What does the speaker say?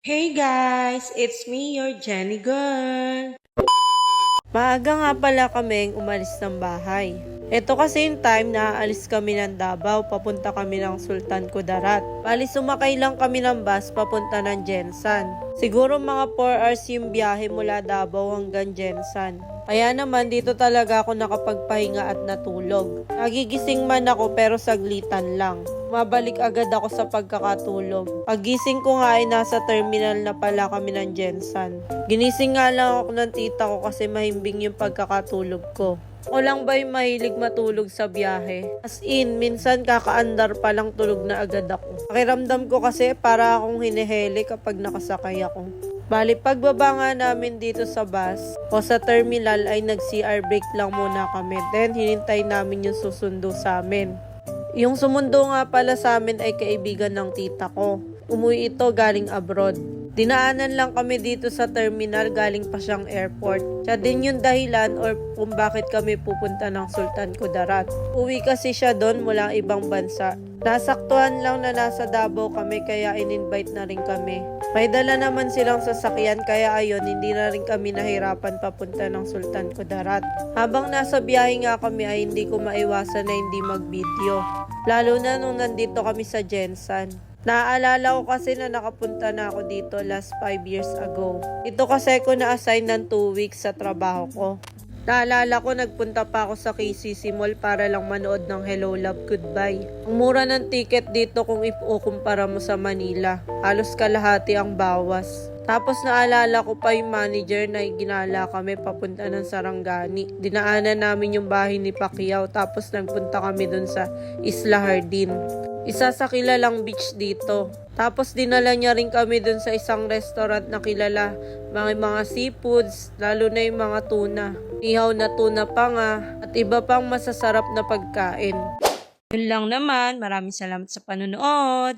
Hey guys, it's me, your Jenny girl. Maaga nga pala kaming umalis ng bahay. Ito kasi yung time na aalis kami ng Davao, papunta kami ng Sultan Kudarat. Bali sumakay lang kami ng bus papunta ng Jensan. Siguro mga 4 hours yung biyahe mula Davao hanggang Jensan. Kaya naman dito talaga ako nakapagpahinga at natulog. Nagigising man ako pero saglitan lang. Mabalik agad ako sa pagkakatulog. Pagising ko nga ay nasa terminal na pala kami ng Jensan. Ginising nga lang ako ng tita ko kasi mahimbing yung pagkakatulog ko. Ako lang ba yung mahilig matulog sa biyahe? As in, minsan kakaandar pa lang tulog na agad ako. Pakiramdam ko kasi para akong hiniheli kapag nakasakay ako. Bali, pagbaba nga namin dito sa bus o sa terminal ay nag-CR break lang muna kami. Then, hinintay namin yung susundo sa amin. Yung sumundo nga pala sa amin ay kaibigan ng tita ko. Umuwi ito galing abroad. Dinaanan lang kami dito sa terminal, galing pa siyang airport. Siya din yung dahilan or kung bakit kami pupunta ng Sultan Kudarat. Uwi kasi siya doon mula ibang bansa. Nasaktuhan lang na nasa Davao kami kaya in-invite na rin kami. May dala naman silang sasakyan kaya ayun, hindi na rin kami nahirapan papunta ng Sultan Kudarat. Habang nasa biyahe nga kami ay hindi ko maiwasan na hindi mag-video. Lalo na nung nandito kami sa Jensan. Naaalala ko kasi na nakapunta na ako dito last 5 years ago. Ito kasi ko na-assign ng 2 weeks sa trabaho ko. Naalala ko nagpunta pa ako sa KCC Mall para lang manood ng Hello Love Goodbye. Ang mura ng ticket dito kung ikukumpara mo sa Manila. Halos kalahati ang bawas. Tapos naalala ko pa yung manager na ginala kami papunta ng Sarangani. Dinaanan namin yung bahay ni Pacquiao tapos nagpunta kami dun sa Isla Hardin. Isa sa kilalang beach dito. Tapos dinala niya rin kami dun sa isang restaurant na kilala. Mga seafoods, lalo na yung mga tuna. Ihaw na tuna pa nga at iba pang masasarap na pagkain. Yun lang naman. Maraming salamat sa panonood.